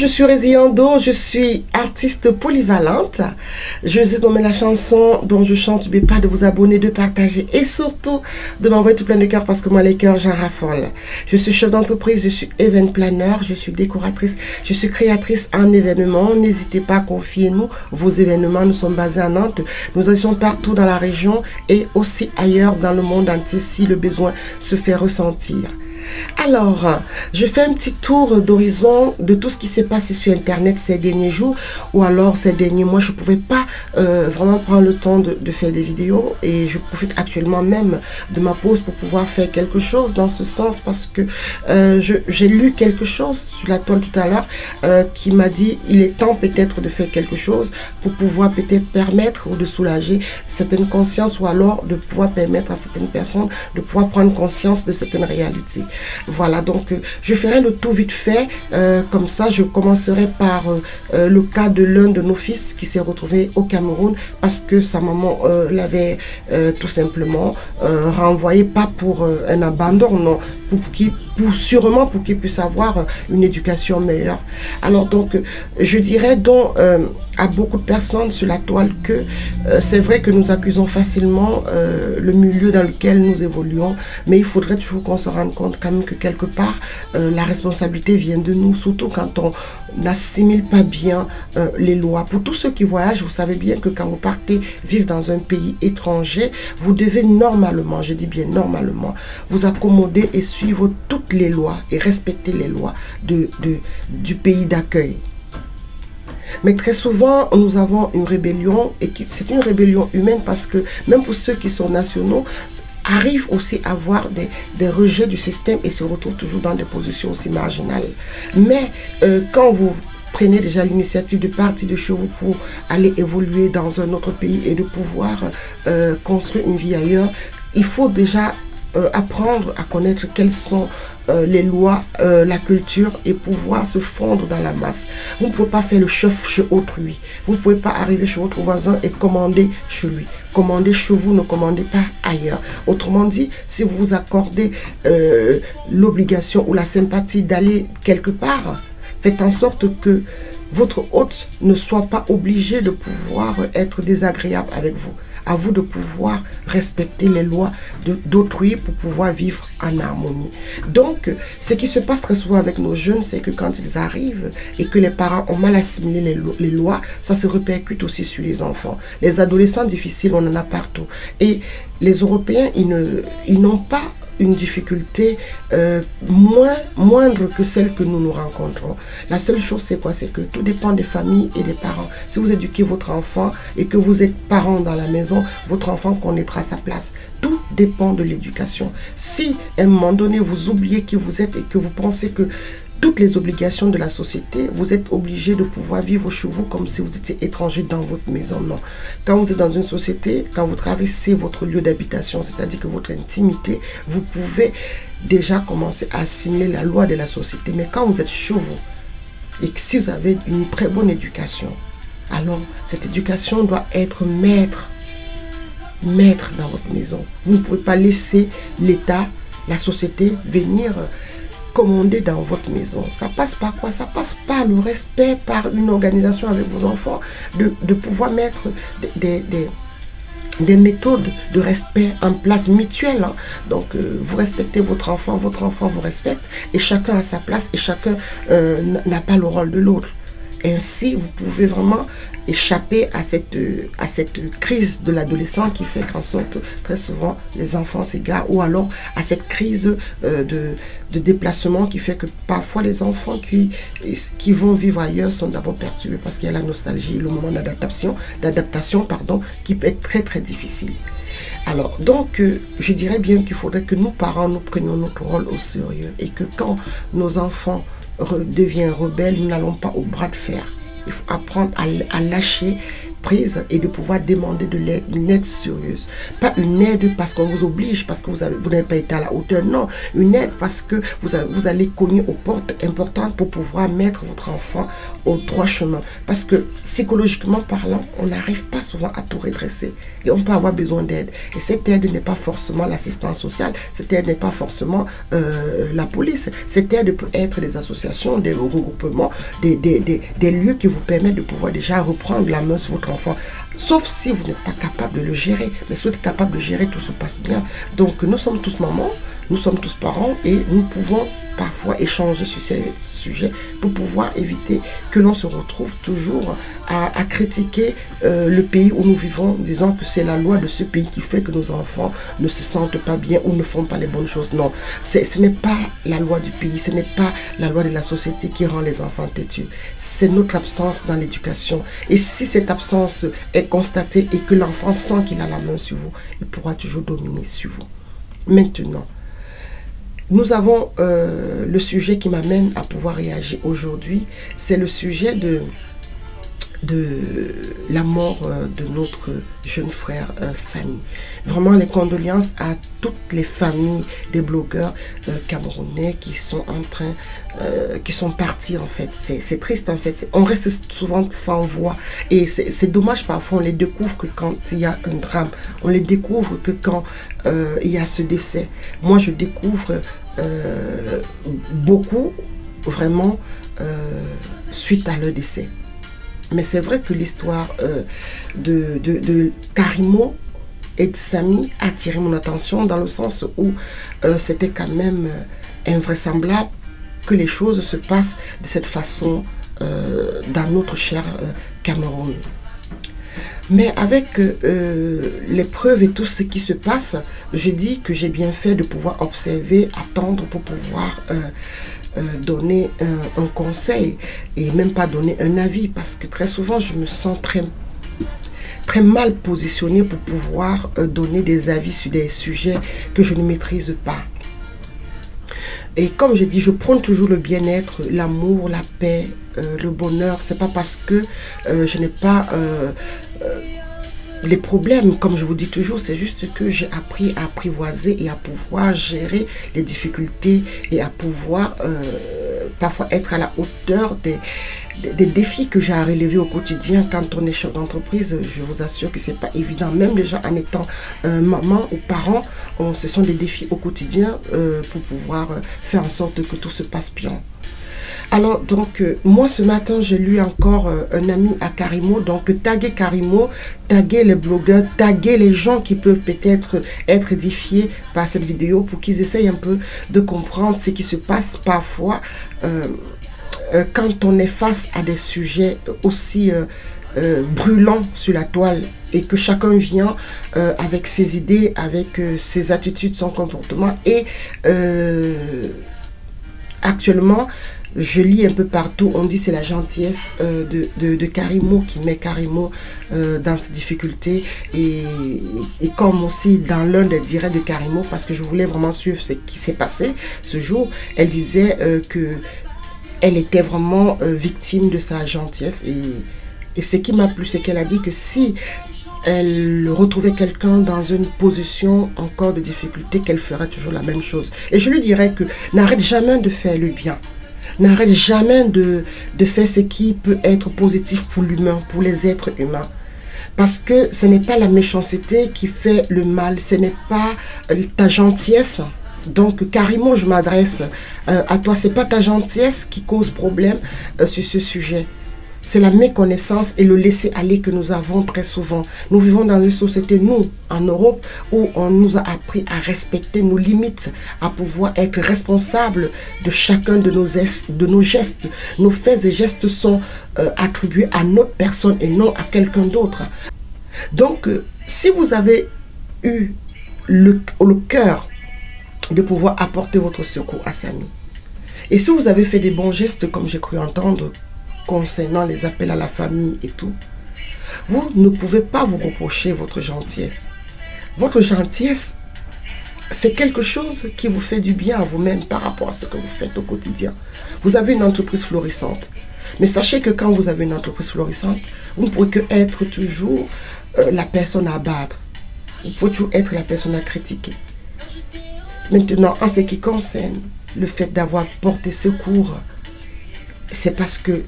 je suis Résiando, je suis artiste polyvalente. Je vous ai nommé la chanson dont je chante. N'oubliez pas de vous abonner, de partager et surtout de m'envoyer tout plein de cœur parce que moi les cœurs j'en raffole. Je suis chef d'entreprise, je suis event planner, je suis décoratrice, je suis créatrice en événements. N'hésitez pas à confier nous vos événements. Nous sommes basés à Nantes, nous agissons partout dans la région et aussi ailleurs dans le monde entier si le besoin se fait ressentir. Alors, je fais un petit tour d'horizon de tout ce qui s'est passé sur Internet ces derniers jours ou alors ces derniers mois. Je ne pouvais pas vraiment prendre le temps de faire des vidéos et je profite actuellement même de ma pause pour pouvoir faire quelque chose dans ce sens parce que j'ai lu quelque chose sur la toile tout à l'heure qui m'a dit il est temps peut-être de faire quelque chose pour pouvoir peut-être permettre ou de soulager certaines consciences ou alors de pouvoir permettre à certaines personnes de pouvoir prendre conscience de certaines réalités. Voilà, donc je ferai le tour vite fait, comme ça je commencerai par le cas de l'un de nos fils qui s'est retrouvé au Cameroun parce que sa maman l'avait tout simplement renvoyé, pas pour un abandon, non, sûrement pour qu'il puisse avoir une éducation meilleure. Alors donc je dirais donc à beaucoup de personnes sur la toile que c'est vrai que nous accusons facilement le milieu dans lequel nous évoluons, mais il faudrait toujours qu'on se rende compte quand même que quelque part la responsabilité vient de nous, surtout quand on n'assimile pas bien les lois. Pour tous ceux qui voyagent, vous savez bien que quand vous partez vivre dans un pays étranger, vous devez normalement, je dis bien normalement, vous accommoder et suivre toutes les lois et respecter les lois du pays d'accueil. Mais très souvent, nous avons une rébellion et c'est une rébellion humaine parce que même pour ceux qui sont nationaux, arrivent aussi à avoir des rejets du système et se retrouvent toujours dans des positions aussi marginales. Mais quand vous prenez déjà l'initiative de partir de chez vous pour aller évoluer dans un autre pays et de pouvoir construire une vie ailleurs, il faut déjà apprendre à connaître quelles sont les lois, la culture et pouvoir se fondre dans la masse. Vous ne pouvez pas faire le chef chez autrui. Vous ne pouvez pas arriver chez votre voisin et commander chez lui. Commandez chez vous, ne commandez pas ailleurs. Autrement dit, si vous vous accordez l'obligation ou la sympathie d'aller quelque part, faites en sorte que votre hôte ne soit pas obligé de pouvoir être désagréable avec vous. À vous de pouvoir respecter les lois d'autrui pour pouvoir vivre en harmonie. Donc, ce qui se passe très souvent avec nos jeunes, c'est que quand ils arrivent et que les parents ont mal assimilé les lois, ça se répercute aussi sur les enfants. Les adolescents difficiles, on en a partout. Et les Européens, ils n'ont pas une difficulté moindre que celle que nous rencontrons. La seule chose, c'est quoi? C'est que tout dépend des familles et des parents. Si vous éduquez votre enfant et que vous êtes parent dans la maison, votre enfant connaîtra sa place. Tout dépend de l'éducation. Si à un moment donné, vous oubliez qui vous êtes et que vous pensez que toutes les obligations de la société, vous êtes obligé de pouvoir vivre chez vous comme si vous étiez étranger dans votre maison. Non. Quand vous êtes dans une société, quand vous traversez votre lieu d'habitation, c'est-à-dire que votre intimité, vous pouvez déjà commencer à assimiler la loi de la société. Mais quand vous êtes chez vous, et que si vous avez une très bonne éducation, alors cette éducation doit être maître dans votre maison. Vous ne pouvez pas laisser l'État, la société venir commander dans votre maison. Ça passe par quoi? Ça passe par le respect, par une organisation avec vos enfants, de pouvoir mettre des méthodes de respect en place mutuelles. Hein. Donc, vous respectez votre enfant vous respecte, et chacun a sa place, et chacun n'a pas le rôle de l'autre. Ainsi, vous pouvez vraiment échapper à cette crise de l'adolescent qui fait qu'en sorte, très souvent, les enfants s'égarent, ou alors à cette crise de déplacement qui fait que parfois les enfants qui vont vivre ailleurs sont d'abord perturbés parce qu'il y a la nostalgie, le moment d'adaptation, qui peut être très très difficile. Alors, donc, je dirais bien qu'il faudrait que nous, parents, nous prenions notre rôle au sérieux et que quand nos enfants deviennent rebelles, nous n'allons pas au bras de fer. Il faut apprendre à lâcher prise et de pouvoir demander de l'aide, une aide sérieuse. Pas une aide parce qu'on vous oblige, parce que vous n'avez pas été à la hauteur, non. Une aide parce que vous allez cogner aux portes importantes pour pouvoir mettre votre enfant au droit chemin. Parce que psychologiquement parlant, on n'arrive pas souvent à tout redresser et on peut avoir besoin d'aide. Et cette aide n'est pas forcément l'assistance sociale, cette aide n'est pas forcément la police. Cette aide peut être des associations, des regroupements, des lieux qui vous permettent de pouvoir déjà reprendre la main sur votre enfant. Sauf si vous n'êtes pas capable de le gérer. Mais si vous êtes capable de gérer, tout se passe bien. Donc nous sommes tous mamans, nous sommes tous parents et nous pouvons parfois échanger sur ces sujets pour pouvoir éviter que l'on se retrouve toujours à critiquer le pays où nous vivons, disant que c'est la loi de ce pays qui fait que nos enfants ne se sentent pas bien ou ne font pas les bonnes choses. Non, ce n'est pas la loi du pays, ce n'est pas la loi de la société qui rend les enfants têtus. C'est notre absence dans l'éducation. Et si cette absence est constatée et que l'enfant sent qu'il a la main sur vous, il pourra toujours dominer sur vous. Maintenant, nous avons le sujet qui m'amène à pouvoir réagir aujourd'hui. C'est le sujet de la mort de notre jeune frère Samy. Vraiment les condoléances à toutes les familles des blogueurs camerounais qui sont en train, qui sont partis en fait. C'est triste en fait. On reste souvent sans voix et c'est dommage parfois. On les découvre que quand il y a un drame. On les découvre que quand il y a ce décès. Moi je découvre beaucoup vraiment suite à leur décès. Mais c'est vrai que l'histoire de Karimo et de Samy a attiré mon attention dans le sens où c'était quand même invraisemblable que les choses se passent de cette façon dans notre cher Cameroun. Mais avec les preuves et tout ce qui se passe, je dis que j'ai bien fait de pouvoir observer, attendre pour pouvoir donner un conseil et même pas donner un avis, parce que très souvent je me sens très mal positionnée pour pouvoir donner des avis sur des sujets que je ne maîtrise pas. Et comme je dis, je prône toujours le bien-être, l'amour, la paix, le bonheur. C'est pas parce que je n'ai pas les problèmes, comme je vous dis toujours, c'est juste que j'ai appris à apprivoiser et à pouvoir gérer les difficultés et à pouvoir parfois être à la hauteur des défis que j'ai à relever au quotidien. Quand on est chef d'entreprise, je vous assure que c'est pas évident. Même déjà en étant maman ou parent, ce sont des défis au quotidien pour pouvoir faire en sorte que tout se passe bien. Alors, donc, moi, ce matin, j'ai lu encore un ami à Karimo. Donc, taguer Karimo, taguer les blogueurs, taguer les gens qui peuvent peut-être être édifiés par cette vidéo pour qu'ils essayent un peu de comprendre ce qui se passe parfois quand on est face à des sujets aussi brûlants sur la toile et que chacun vient avec ses idées, avec ses attitudes, son comportement. Et actuellement, je lis un peu partout, on dit c'est la gentillesse de Karimo qui met Karimo dans ses difficultés et comme aussi dans l'un des directs de Karimo, parce que je voulais vraiment suivre ce qui s'est passé ce jour, elle disait que elle était vraiment victime de sa gentillesse et ce qui m'a plu, c'est qu'elle a dit que si elle retrouvait quelqu'un dans une position encore de difficulté, qu'elle ferait toujours la même chose. Et je lui dirais que n'arrête jamais de faire le bien. N'arrête jamais de faire ce qui peut être positif pour l'humain, pour les êtres humains. Parce que ce n'est pas la méchanceté qui fait le mal, ce n'est pas ta gentillesse. Donc, Karimo, je m'adresse à toi, ce n'est pas ta gentillesse qui cause problème sur ce sujet. C'est la méconnaissance et le laisser-aller que nous avons très souvent. Nous vivons dans une société, nous, en Europe, où on nous a appris à respecter nos limites, à pouvoir être responsables de chacun de nos gestes. Nos faits et gestes sont attribués à notre personne et non à quelqu'un d'autre. Donc, si vous avez eu le cœur de pouvoir apporter votre secours à Samy, et si vous avez fait des bons gestes, comme j'ai cru entendre, concernant les appels à la famille et tout, vous ne pouvez pas vous reprocher votre gentillesse. Votre gentillesse, c'est quelque chose qui vous fait du bien à vous-même par rapport à ce que vous faites au quotidien. Vous avez une entreprise florissante. Mais sachez que quand vous avez une entreprise florissante, vous ne pouvez que être toujours la personne à abattre. Vous pouvez toujours être la personne à critiquer. Maintenant, en ce qui concerne le fait d'avoir porté secours, c'est parce que,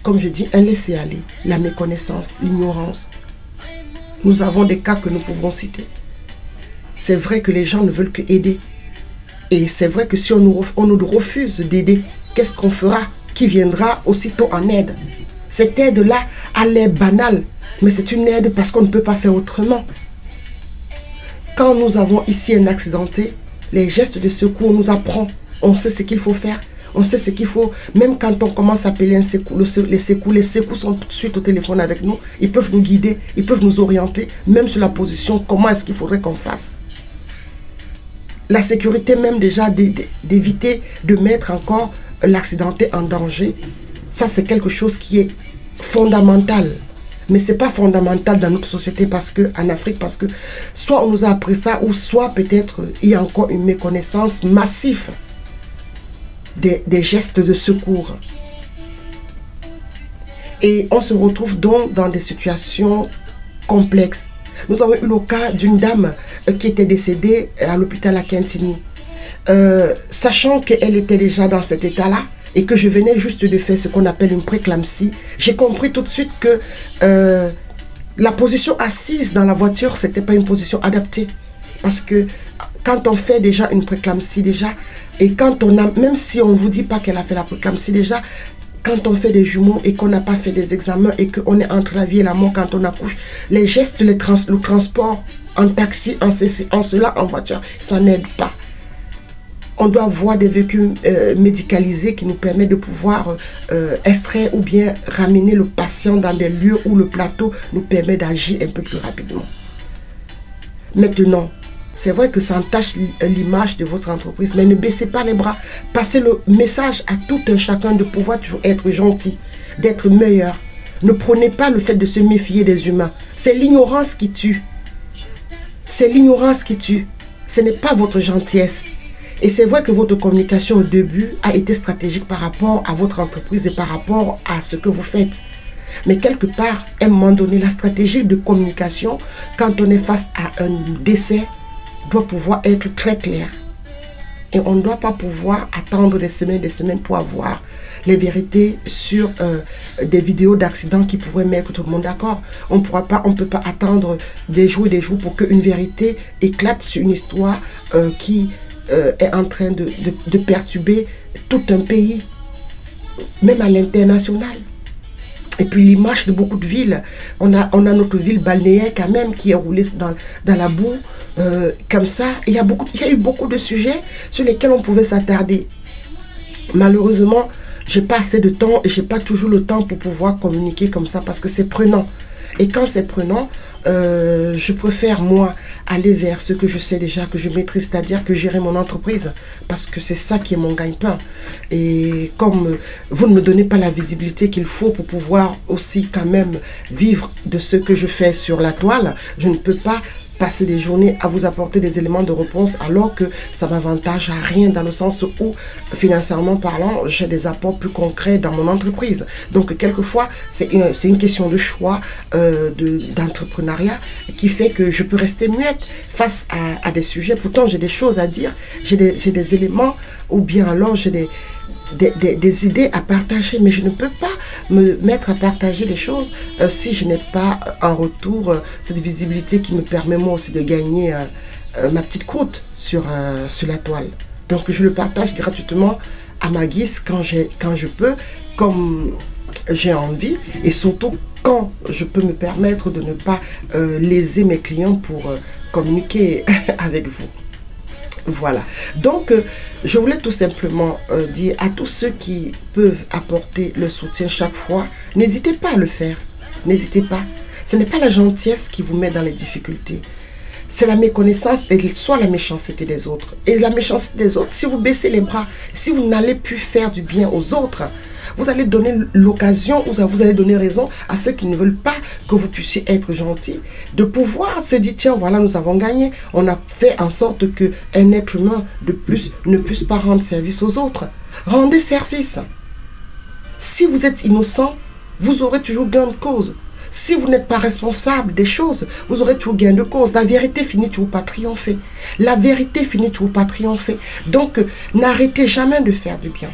comme je dis, un laisser-aller, la méconnaissance, l'ignorance. Nous avons des cas que nous pouvons citer. C'est vrai que les gens ne veulent que aider. Et c'est vrai que si on nous refuse d'aider, qu'est-ce qu'on fera? Qui viendra aussitôt en aide? Cette aide-là a l'air banale, mais c'est une aide parce qu'on ne peut pas faire autrement. Quand nous avons ici un accidenté, les gestes de secours nous apprennent. On sait ce qu'il faut faire. On sait ce qu'il faut. Même quand on commence à appeler un secours, les secours sont tout de suite au téléphone avec nous. Ils peuvent nous guider, ils peuvent nous orienter, même sur la position, comment est-ce qu'il faudrait qu'on fasse. La sécurité même déjà d'éviter de mettre encore l'accidenté en danger. Ça, c'est quelque chose qui est fondamental. Mais ce n'est pas fondamental dans notre société en Afrique, parce que soit on nous a appris ça, ou soit peut-être il y a encore une méconnaissance massive des gestes de secours. Et on se retrouve donc dans des situations complexes. Nous avons eu le cas d'une dame qui était décédée à l'hôpital à Quintini. Sachant qu'elle était déjà dans cet état-là et que je venais juste de faire ce qu'on appelle une préclampsie, j'ai compris tout de suite que la position assise dans la voiture, ce n'était pas une position adaptée. Parce que quand on fait déjà une préclampsie, et quand on a, même si on ne vous dit pas qu'elle a fait la préclampsie déjà, quand on fait des jumeaux et qu'on n'a pas fait des examens et qu'on est entre la vie et la mort quand on accouche, les gestes, le transport en taxi, en ceci, en cela, en voiture, ça n'aide pas. On doit avoir des véhicules médicalisés qui nous permettent de pouvoir extraire ou bien ramener le patient dans des lieux où le plateau nous permet d'agir un peu plus rapidement. Maintenant, c'est vrai que ça entache l'image de votre entreprise, mais ne baissez pas les bras. Passez le message à tout un chacun de pouvoir toujours être gentil, d'être meilleur. Ne prenez pas le fait de se méfier des humains. C'est l'ignorance qui tue. C'est l'ignorance qui tue. Ce n'est pas votre gentillesse. Et c'est vrai que votre communication au début a été stratégique par rapport à votre entreprise et par rapport à ce que vous faites. Mais quelque part, à un moment donné, la stratégie de communication, quand on est face à un décès, doit pouvoir être très claire. Et on ne doit pas pouvoir attendre des semaines pour avoir les vérités sur des vidéos d'accidents qui pourraient mettre tout le monde d'accord. On ne peut pas attendre des jours et des jours pour qu'une vérité éclate sur une histoire qui est en train de perturber tout un pays, même à l'international. Et puis l'image de beaucoup de villes, on a notre ville balnéaire quand même qui est roulée dans la boue, comme ça. Il y a eu beaucoup de sujets sur lesquels on pouvait s'attarder. Malheureusement, j'ai pas assez de temps et j'ai pas toujours le temps pour pouvoir communiquer comme ça parce que c'est prenant. Et quand c'est prenant, je préfère moi aller vers ce que je sais déjà, que je maîtrise, c'est-à-dire que gérer mon entreprise, parce que c'est ça qui est mon gagne-pain. Et comme vous ne me donnez pas la visibilité qu'il faut pour pouvoir aussi quand même vivre de ce que je fais sur la toile, je ne peux pas passer des journées à vous apporter des éléments de réponse alors que ça m'avantage à rien, dans le sens où financièrement parlant j'ai des apports plus concrets dans mon entreprise. Donc quelquefois c'est une question de choix d'entrepreneuriat qui fait que je peux rester muette face à des sujets. Pourtant j'ai des choses à dire, j'ai des éléments, ou bien alors j'ai des idées à partager, mais je ne peux pas me mettre à partager des choses si je n'ai pas en retour cette visibilité qui me permet moi aussi de gagner ma petite croûte sur la toile. Donc je le partage gratuitement à ma guise quand je peux, comme j'ai envie, et surtout quand je peux me permettre de ne pas léser mes clients pour communiquer avec vous. Voilà, donc je voulais tout simplement dire à tous ceux qui peuvent apporter le soutien chaque fois, n'hésitez pas à le faire, n'hésitez pas. Ce n'est pas la gentillesse qui vous met dans les difficultés, c'est la méconnaissance et soit la méchanceté des autres. Et la méchanceté des autres, si vous baissez les bras, si vous n'allez plus faire du bien aux autres, vous allez donner l'occasion, vous allez donner raison à ceux qui ne veulent pas que vous puissiez être gentil, de pouvoir se dire, tiens, voilà, nous avons gagné. On a fait en sorte qu'un être humain de plus ne puisse pas rendre service aux autres. Rendez service. Si vous êtes innocent, vous aurez toujours gain de cause. Si vous n'êtes pas responsable des choses, vous aurez toujours gain de cause. La vérité finit toujours par triompher. La vérité finit toujours par triompher. Donc, n'arrêtez jamais de faire du bien.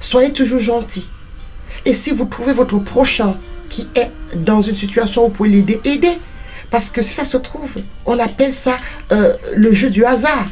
Soyez toujours gentil. Et si vous trouvez votre prochain qui est dans une situation où vous pouvez l'aider, aidez. Parce que si ça se trouve, on appelle ça le jeu du hasard.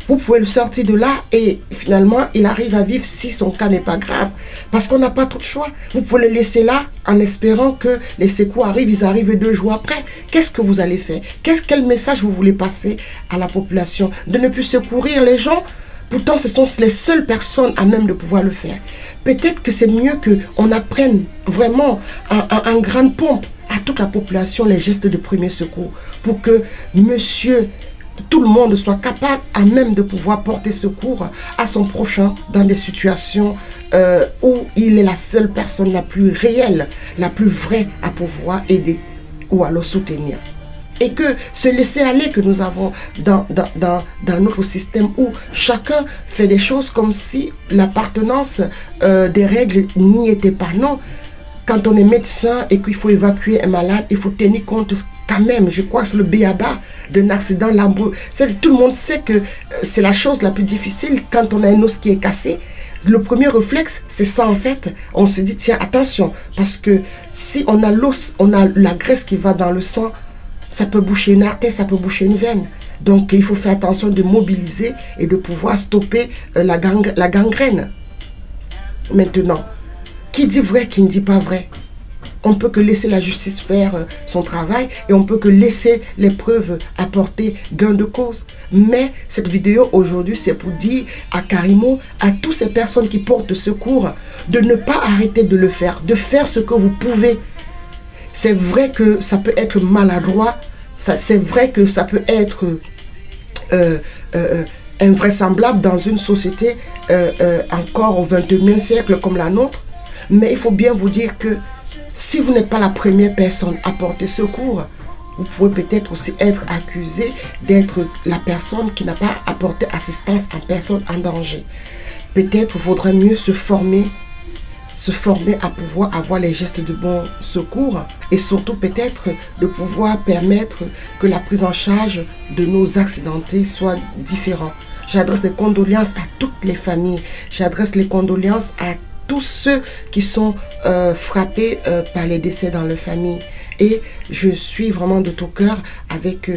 Vous pouvez le sortir de là et finalement, il arrive à vivre si son cas n'est pas grave. Parce qu'on n'a pas tout le choix. Vous pouvez le laisser là en espérant que les secours arrivent. Ils arrivent 2 jours après. Qu'est-ce que vous allez faire? Quel message vous voulez passer à la population? De ne plus secourir les gens? Pourtant, ce sont les seules personnes à même de pouvoir le faire. Peut-être que c'est mieux qu'on apprenne vraiment en grande pompe à toute la population les gestes de premier secours pour que monsieur, tout le monde soit capable à même de pouvoir porter secours à son prochain dans des situations où il est la seule personne la plus réelle, la plus vraie à pouvoir aider ou à le soutenir. Et que ce laisser-aller que nous avons dans notre système où chacun fait des choses comme si l'appartenance des règles n'y était pas. Non, quand on est médecin et qu'il faut évacuer un malade, il faut tenir compte quand même, je crois que c'est le b.a.-ba d'un accident lambeau. Tout le monde sait que c'est la chose la plus difficile quand on a un os qui est cassé. Le premier réflexe, c'est ça en fait. On se dit, tiens, attention, parce que si on a l'os, on a la graisse qui va dans le sang, ça peut boucher une artère, ça peut boucher une veine. Donc, il faut faire attention de mobiliser et de pouvoir stopper la gangrène. Maintenant, qui dit vrai, qui ne dit pas vrai? On ne peut que laisser la justice faire son travail et on ne peut que laisser les preuves apporter gain de cause. Mais cette vidéo aujourd'hui, c'est pour dire à Karimo, à toutes ces personnes qui portent secours, de ne pas arrêter de le faire, de faire ce que vous pouvez. C'est vrai que ça peut être maladroit, c'est vrai que ça peut être invraisemblable dans une société encore au XXIe siècle comme la nôtre. Mais il faut bien vous dire que si vous n'êtes pas la première personne à porter secours, vous pouvez peut-être aussi être accusé d'être la personne qui n'a pas apporté assistance à personne en danger. Peut-être vaudrait mieux se former à pouvoir avoir les gestes de bon secours et surtout peut-être de pouvoir permettre que la prise en charge de nos accidentés soit différente. J'adresse les condoléances à toutes les familles, j'adresse les condoléances à tous ceux qui sont frappés par les décès dans leur famille. Et je suis vraiment de tout cœur avec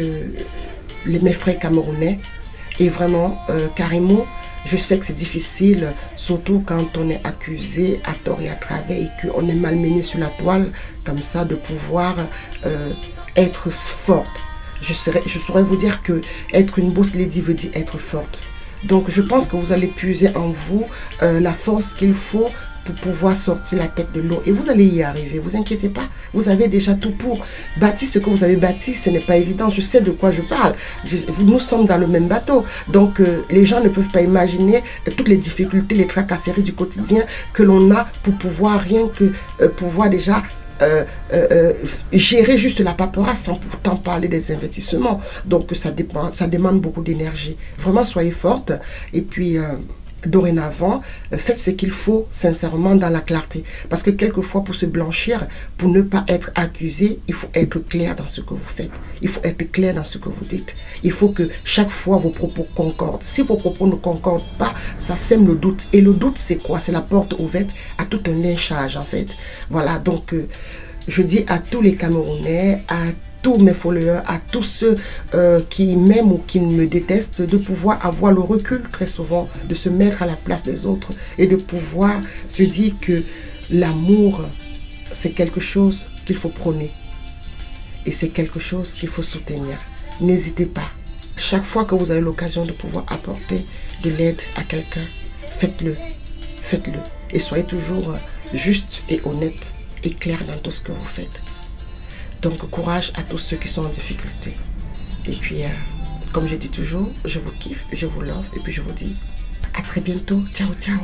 mes frères camerounais. Et vraiment, Karimo, je sais que c'est difficile, surtout quand on est accusé à tort et à travers et qu'on est malmené sur la toile, comme ça, de pouvoir être forte. Je saurais vous dire que être une boss lady veut dire être forte. Donc, je pense que vous allez puiser en vous la force qu'il faut pour pouvoir sortir la tête de l'eau. Et vous allez y arriver, vous inquiétez pas. Vous avez déjà tout pour bâtir ce que vous avez bâti. Ce n'est pas évident, je sais de quoi je parle. Nous sommes dans le même bateau. Donc, les gens ne peuvent pas imaginer toutes les difficultés, les tracasseries du quotidien que l'on a pour pouvoir rien que pouvoir déjà gérer juste la paperasse sans pourtant parler des investissements. Donc ça demande beaucoup d'énergie. Vraiment, soyez forte et puis dorénavant, faites ce qu'il faut sincèrement dans la clarté. Parce que quelquefois, pour se blanchir, pour ne pas être accusé, il faut être clair dans ce que vous faites. Il faut être clair dans ce que vous dites. Il faut que chaque fois vos propos concordent. Si vos propos ne concordent pas, ça sème le doute. Et le doute, c'est quoi? C'est la porte ouverte à tout un lynchage, en fait. Voilà, donc je dis à tous les Camerounais, à tous mes followers, à tous ceux qui m'aiment ou qui me détestent, de pouvoir avoir le recul très souvent, de se mettre à la place des autres et de pouvoir se dire que l'amour, c'est quelque chose qu'il faut prôner et c'est quelque chose qu'il faut soutenir. N'hésitez pas. Chaque fois que vous avez l'occasion de pouvoir apporter de l'aide à quelqu'un, faites-le. Faites-le. Et soyez toujours juste et honnête et clair dans tout ce que vous faites. Donc, courage à tous ceux qui sont en difficulté. Et puis, comme je dis toujours, je vous kiffe, je vous love. Et puis, je vous dis à très bientôt. Ciao, ciao.